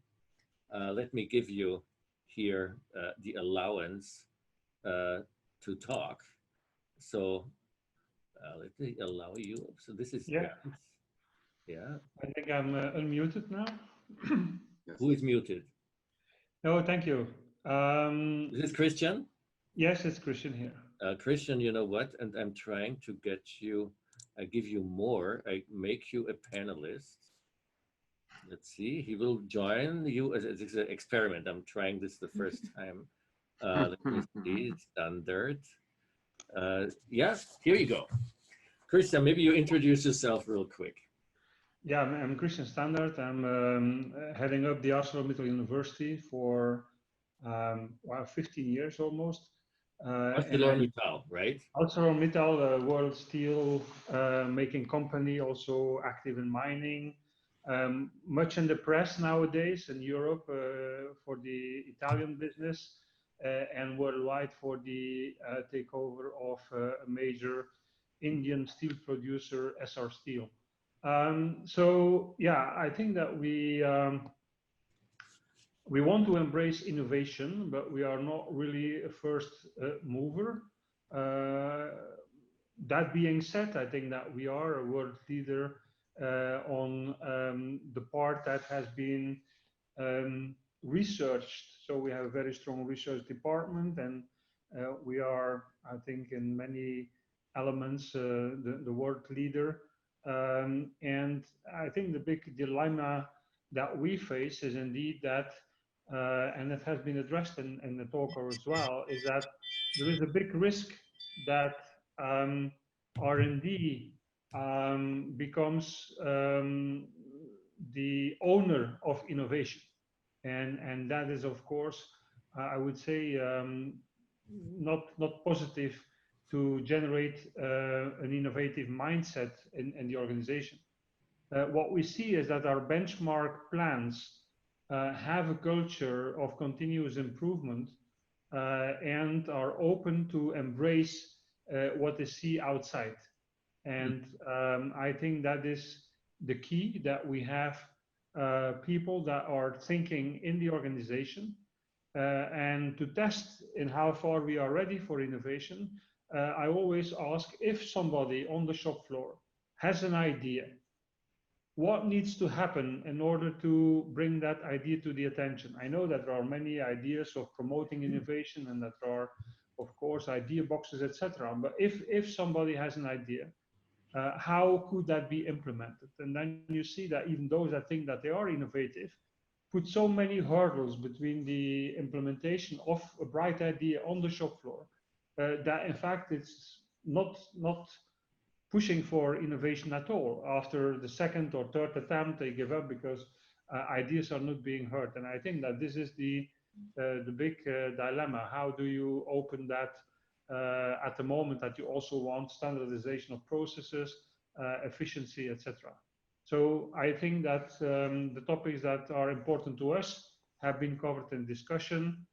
Speaker 1: Let me give you here the allowance to talk. So let me allow you. So this is
Speaker 5: yeah.
Speaker 1: Yeah.
Speaker 5: I think I'm unmuted now.
Speaker 1: Who is muted?
Speaker 5: No, thank you.
Speaker 1: Is this Christian?
Speaker 5: Yes, it's Christian here.
Speaker 1: Christian, you know what? And I'm trying to get you, I give you more, I make you a panelist. Let's see, he will join you as an experiment. I'm trying this the first time. Let me see, standard. Yeah, here you go. Christian, maybe you introduce yourself real quick.
Speaker 5: Yeah, I'm Christian Standard. I'm heading up the ArcelorMittal University for 15 years almost.
Speaker 1: ArcelorMittal, right?
Speaker 5: ArcelorMittal, world steel making company, also active in mining. Much in the press nowadays in Europe for the Italian business and worldwide for the takeover of a major Indian steel producer, SR Steel. So yeah, I think that we want to embrace innovation, but we are not really a first mover. That being said, I think that we are a world leader on the part that has been researched. So we have a very strong research department, and we are, I think, in many elements, the world leader. And I think the big dilemma that we face is indeed that, and it has been addressed in the talk as well, is that there is a big risk that R&D becomes the owner of innovation. And that is, of course, I would say, not positive to generate an innovative mindset in the organization. What we see is that our benchmark plans have a culture of continuous improvement and are open to embrace what they see outside. And I think that is the key, that we have people that are thinking in the organization and to test in how far we are ready for innovation. I always ask, if somebody on the shop floor has an idea, what needs to happen in order to bring that idea to the attention? I know that there are many ideas of promoting innovation and that there are, of course, idea boxes, etc. But if somebody has an idea, how could that be implemented? And then you see that even those that think that they are innovative put so many hurdles between the implementation of a bright idea on the shop floor that in fact it's not pushing for innovation at all. After the second or third attempt, they give up because ideas are not being heard. And I think that this is the big dilemma. How do you open that at the moment that you also want standardization of processes, efficiency, etc. So I think that the topics that are important to us have been covered in discussion.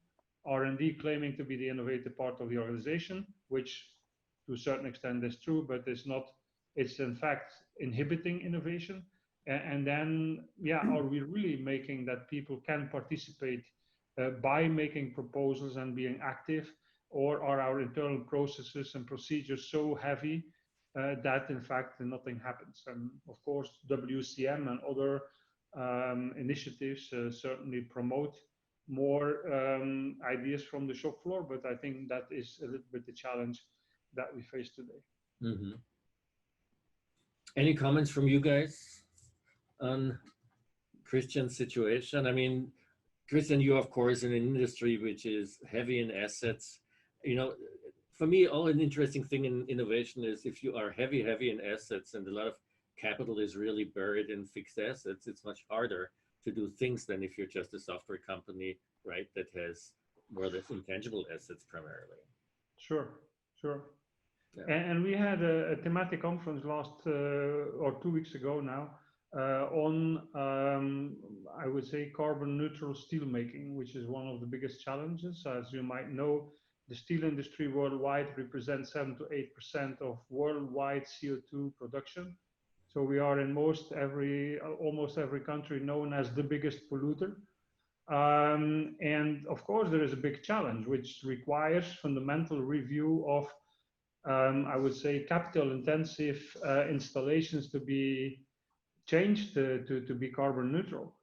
Speaker 5: R&D claiming to be the innovative part of the organization, which to a certain extent is true, but it's not. It's in fact inhibiting innovation. And then, yeah, are we really making that people can participate by making proposals and being active, or are our internal processes and procedures so heavy that in fact nothing happens? And of course, WCM and other initiatives certainly promote more ideas from the shop floor, but I think that is a little bit the challenge that we face today.
Speaker 1: Mm-hmm. Any comments from you guys on Christian's situation? I mean, Christian, you of course in an industry which is heavy in assets. You know, for me, all an interesting thing in innovation is if you are heavy in assets and a lot of capital is really buried in fixed assets, it's much harder to do things than if you're just a software company, right, that has more or less intangible assets primarily.
Speaker 5: Sure, sure.
Speaker 1: Yeah.
Speaker 5: And we had a thematic conference last or 2 weeks ago now on, I would say, carbon neutral steel making, which is one of the biggest challenges. As you might know, the steel industry worldwide represents 7 to 8% of worldwide CO2 production. So we are in almost every country known as the biggest polluter. And of course, there is a big challenge, which requires fundamental review of, I would say, capital intensive installations to be changed to be carbon neutral.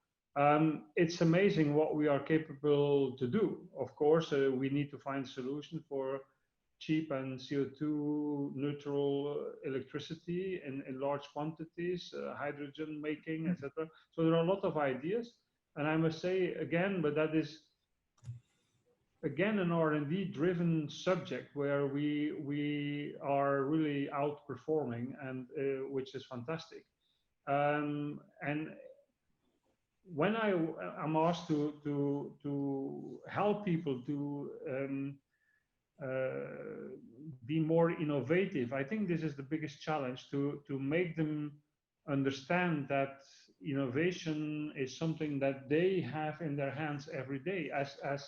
Speaker 5: It's amazing what we are capable to do. Of course, we need to find solutions for cheap and CO2 neutral electricity in large quantities, hydrogen making, etc. So there are a lot of ideas. And I must say again, but that is again an R&D driven subject where we are really outperforming, and which is fantastic. And when I'm asked to help people to be more innovative, I think this is the biggest challenge, to make them understand that innovation is something that they have in their hands every day. As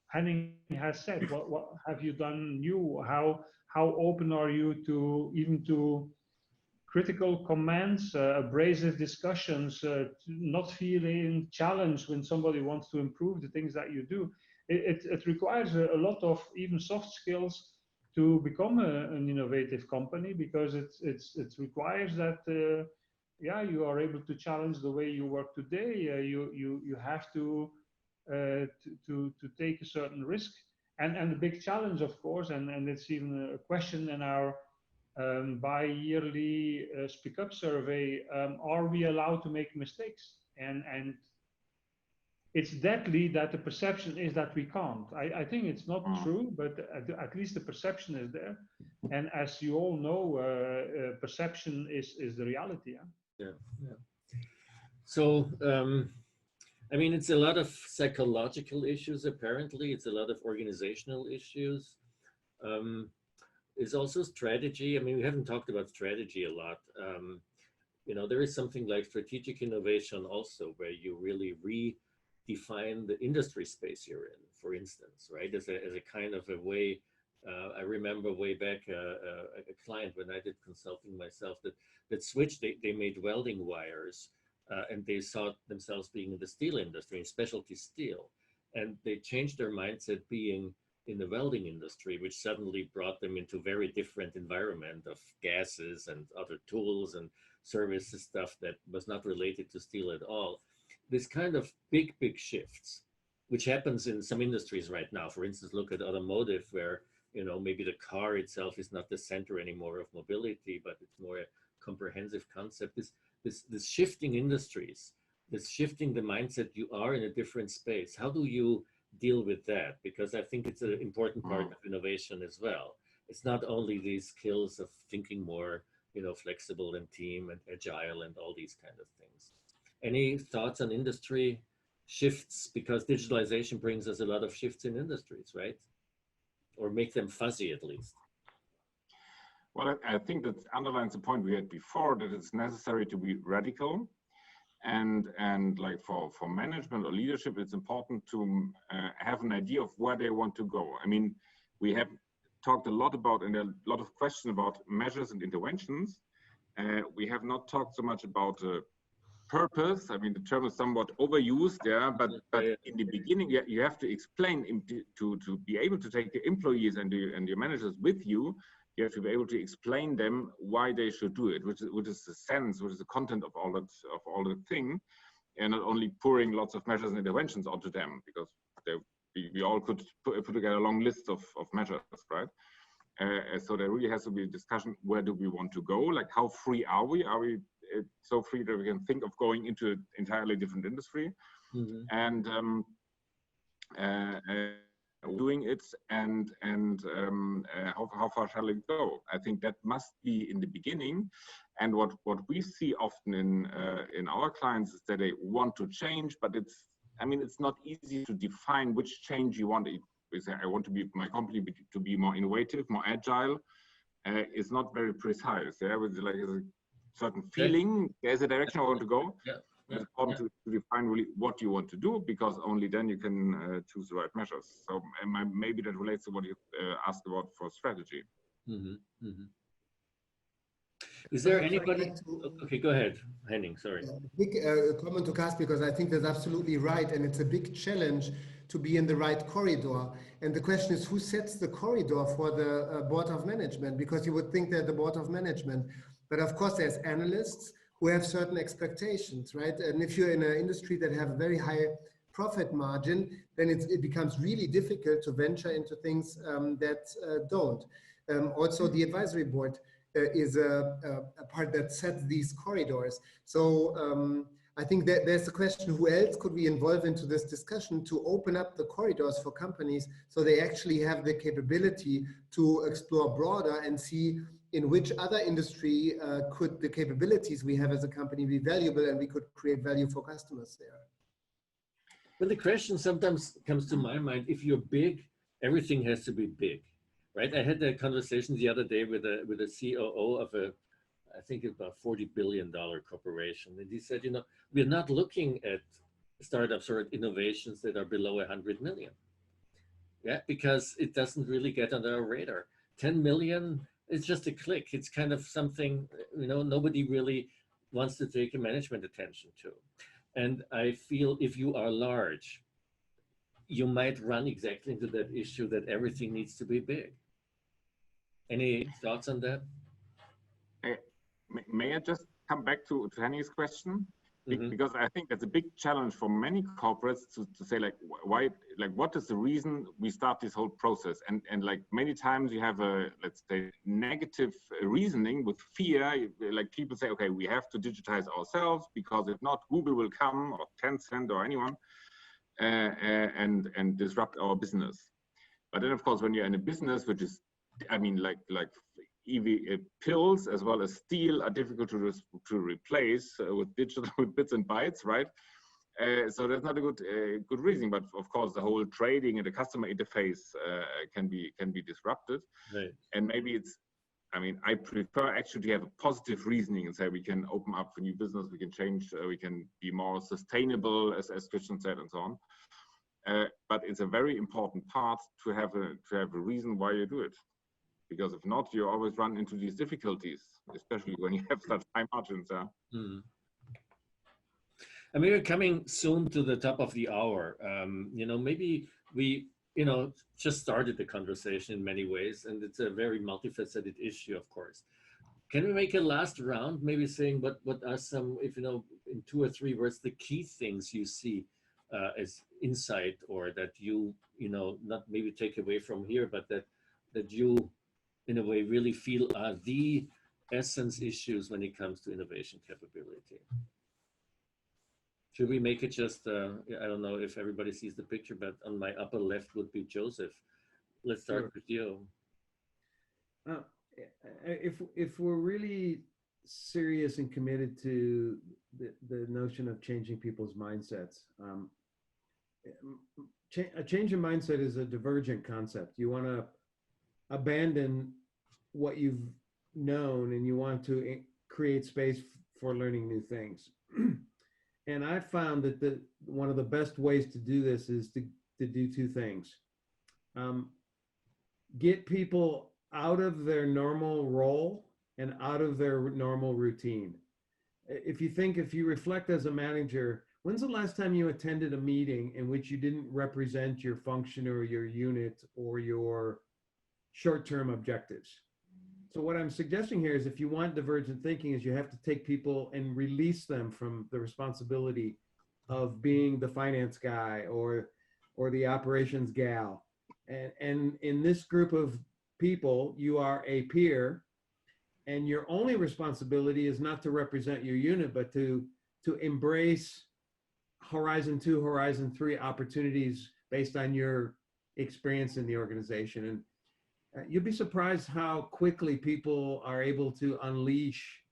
Speaker 5: Henning has said, what have you done new? How open are you to even to critical comments, abrasive discussions, not feeling challenged when somebody wants to improve the things that you do? It requires a lot of even soft skills to become an innovative company, because it requires that yeah, you are able to challenge the way you work today. You have to take a certain risk, and the big challenge, of course, and it's even a question in our bi-yearly Speak Up survey: are we allowed to make mistakes? And it's deadly that the perception is that we can't. I think it's not true, but at least the perception is there. And as you all know, perception is the reality.
Speaker 1: Yeah, yeah. So, I mean, it's a lot of psychological issues, apparently. It's a lot of organizational issues. It's also strategy. I mean, we haven't talked about strategy a lot. You know, there is something like strategic innovation also, where you really redefine the industry space you're in, for instance, right? As a kind of a way. I remember way back a client, when I did consulting myself, that switched. They made welding wires, and they saw themselves being in the steel industry, in specialty steel, and they changed their mindset being in the welding industry, which suddenly brought them into very different environment of gases and other tools and services stuff that was not related to steel at all. This kind of big shifts, which happens in some industries right now. For instance, look at automotive, where, you know, maybe the car itself is not the center anymore of mobility, but it's more a comprehensive concept. This shifting industries, this shifting the mindset, you are in a different space. How do you deal with that? Because I think it's an important part of innovation as well. It's not only these skills of thinking more, you know, flexible and team and agile and all these kind of things. Any thoughts on industry shifts? Because digitalization brings us a lot of shifts in industries, right? Or make them fuzzy at least.
Speaker 3: Well, I think that underlines the point we had before, that it's necessary to be radical, and like for management or leadership, it's important to have an idea of where they want to go. I mean, we have talked a lot about, and a lot of questions about measures and interventions. We have not talked so much about purpose. I mean, the term is somewhat overused, yeah, but in the beginning, you have to explain to be able to take the employees and your managers with you. You have to be able to explain them why they should do it, which is the sense, which is the content of all the thing, and not only pouring lots of measures and interventions onto them, because we all could put together a long list of measures, right? So there really has to be a discussion: where do we want to go? Like, how free are we? Are we so free that we can think of going into an entirely different industry? Mm-hmm. And doing it, and how far shall it go? I think that must be in the beginning. And what we see often in our clients is that they want to change, but it's not easy to define which change you want. I want to be my company to be more innovative, more agile. It's not very precise. There was like a certain feeling. There's a direction I want to go.
Speaker 1: Yeah.
Speaker 3: It's important to define really what you want to do, because only then you can choose the right measures. So maybe that relates to what you asked about for strategy.
Speaker 1: Mm-hmm. Mm-hmm. Is there anybody? Okay, go ahead, Henning. Sorry.
Speaker 2: Big comment to Karsten, because I think that's absolutely right, and it's a big challenge to be in the right corridor. And the question is, who sets the corridor for the board of management? Because you would think they're the board of management, but of course there's analysts who have certain expectations, right? And if you're in an industry that have a very high profit margin, then it becomes really difficult to venture into things that don't. Also, the advisory board is a part that sets these corridors. So I think that there's a question, who else could we involve into this discussion to open up the corridors for companies so they actually have the capability to explore broader and see in which other industry could the capabilities we have as a company be valuable, and we could create value for customers there.
Speaker 1: Well, the question sometimes comes to my mind, if you're big, everything has to be big, right? I had a conversation the other day with a COO of I think about $40 billion corporation. And he said, we're not looking at startups or innovations that are below 100 million. Yeah, because it doesn't really get on our radar. 10 million, it's just a click. It's kind of something, nobody really wants to take a management attention to. And I feel if you are large, you might run exactly into that issue that everything needs to be big. Any thoughts on that?
Speaker 3: May I just come back to Henning's question?
Speaker 1: Mm-hmm.
Speaker 3: Because I think that's a big challenge for many corporates to say, like, why, like, what is the reason we start this whole process? And like many times you have a, let's say, negative reasoning with fear. Like people say, okay, we have to digitize ourselves because if not, Google will come, or Tencent, or anyone, and disrupt our business. But then, of course, when you're in a business which is, like EV pills as well as steel are difficult to replace with digital, with bits and bytes, right? So that's not a good reason. But of course, the whole trading and the customer interface can be disrupted.
Speaker 1: Right.
Speaker 3: And maybe it's, I prefer actually to have a positive reasoning and say we can open up for new business, we can change, we can be more sustainable, as Christian said, and so on. But it's a very important part to have a reason why you do it. Because if not, you always run into these difficulties, especially when you have such high margins.
Speaker 1: Mm. We're coming soon to the top of the hour. Maybe we, just started the conversation in many ways, and it's a very multifaceted issue, of course. Can we make a last round, maybe saying what are some, if in 2 or 3 words, the key things you see as insight, or that you, not maybe take away from here, but that you, in a way, really feel are the essence issues when it comes to innovation capability? Should we make it just, I don't know if everybody sees the picture, but on my upper left would be Joseph. Let's start with you.
Speaker 4: If we're really serious and committed to the notion of changing people's mindsets, a change in mindset is a divergent concept. You want to abandon what you've known and you want to create space for learning new things. And I found that one of the best ways to do this is to do 2 things. Get people out of their normal role and out of their normal routine. If you reflect as a manager, when's the last time you attended a meeting in which you didn't represent your function or your unit or your short-term objectives? So what I'm suggesting here is, if you want divergent thinking, is you have to take people and release them from the responsibility of being the finance guy or the operations gal. And in this group of people, you are a peer, and your only responsibility is not to represent your unit, but to embrace Horizon 2, Horizon 3 opportunities based on your experience in the organization. And you'd be surprised how quickly people are able to unleash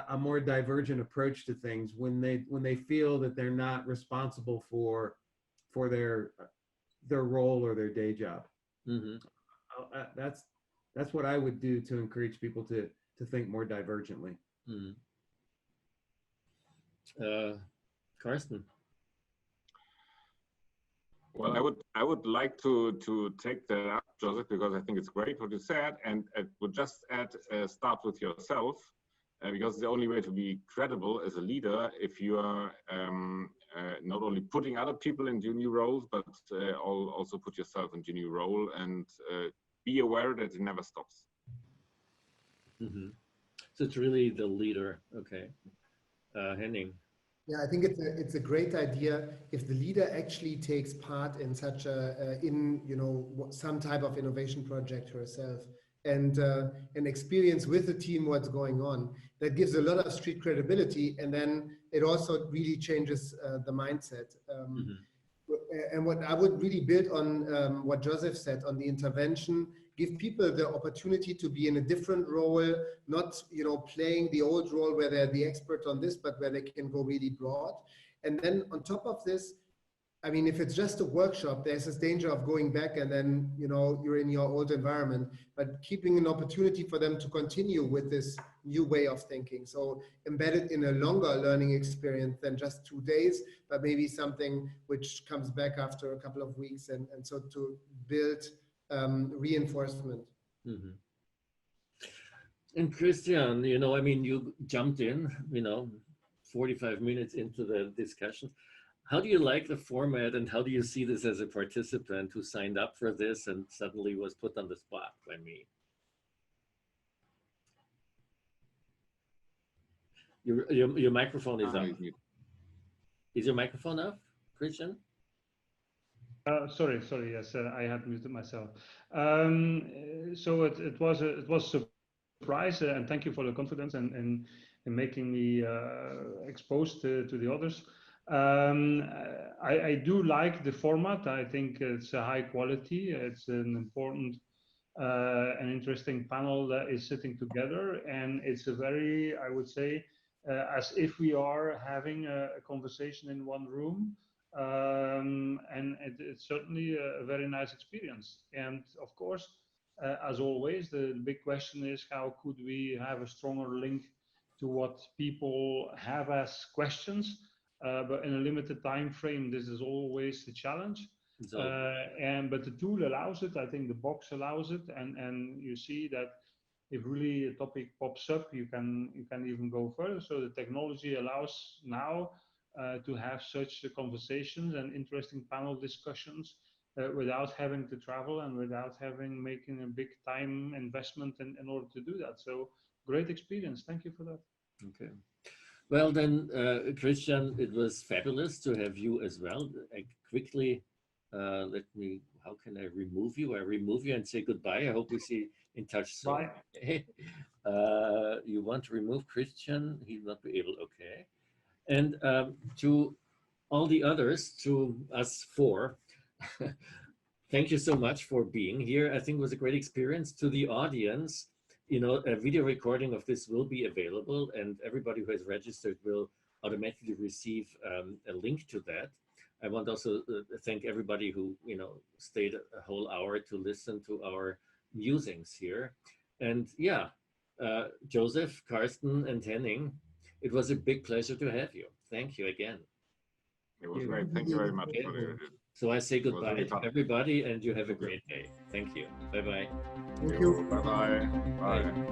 Speaker 4: a more divergent approach to things when they feel that they're not responsible for their role or their day job.
Speaker 1: Mm-hmm.
Speaker 4: That's what I would do to encourage people to think more divergently.
Speaker 1: Mm-hmm. Karsten.
Speaker 3: Well, I would like to take that up, Joseph, because I think it's great what you said, and I would just add, start with yourself, because it's the only way to be credible as a leader if you are not only putting other people into new roles, but also put yourself into a new role, and be aware that it never stops.
Speaker 1: Mm-hmm. So it's really the leader. Okay. Henning.
Speaker 2: Yeah, I think it's a great idea if the leader actually takes part in such some type of innovation project herself, and an experience with the team what's going on. That gives a lot of street credibility, and then it also really changes the mindset.
Speaker 1: Mm-hmm.
Speaker 2: And what I would really build on what Joseph said on the intervention, give people the opportunity to be in a different role, not playing the old role where they're the expert on this, but where they can go really broad. And then on top of this, I mean, if it's just a workshop, there's this danger of going back and then you're in your old environment, but keeping an opportunity for them to continue with this new way of thinking. So embedded in a longer learning experience than just 2 days, but maybe something which comes back after a couple of weeks, and so to build reinforcement.
Speaker 1: Mm-hmm. And Christian, I mean, you jumped in, 45 minutes into the discussion. How do you like the format, and how do you see this as a participant who signed up for this and suddenly was put on the spot by me? Your microphone is up. Is your microphone up, Christian?
Speaker 5: Sorry. Yes, I had muted myself. So it was a surprise, and thank you for the confidence and making me exposed to the others. I do like the format. I think it's a high quality. It's an important and interesting panel that is sitting together, and it's a very, I would say, as if we are having a conversation in one room. And it's certainly a very nice experience. And of course, as always, the big question is, how could we have a stronger link to what people have as questions, but in a limited time frame? This is always the challenge. But the tool allows it. I think the box allows it, and you see that if really a topic pops up, you can even go further. So the technology allows now to have such conversations and interesting panel discussions without having to travel and without making a big time investment in order to do that. So great experience. Thank you for that.
Speaker 1: Okay. Well then, Christian, it was fabulous to have you as well. Quickly, how can I remove you? I remove you and say goodbye. I hope we see in touch soon.
Speaker 5: Bye.
Speaker 1: You want to remove Christian? He'll not be able, okay. And to all the others, to us four, thank you so much for being here. I think it was a great experience. To the audience, a video recording of this will be available, and everybody who has registered will automatically receive a link to that. I want also to thank everybody who stayed a whole hour to listen to our musings here. And yeah, Joseph, Karsten, and Henning, it was a big pleasure to have you. Thank you again.
Speaker 3: It was great. Thank you very much.
Speaker 1: So I say goodbye to everybody, and you have a great day. Thank you. Bye-bye.
Speaker 2: Thank you.
Speaker 3: Bye-bye. Bye.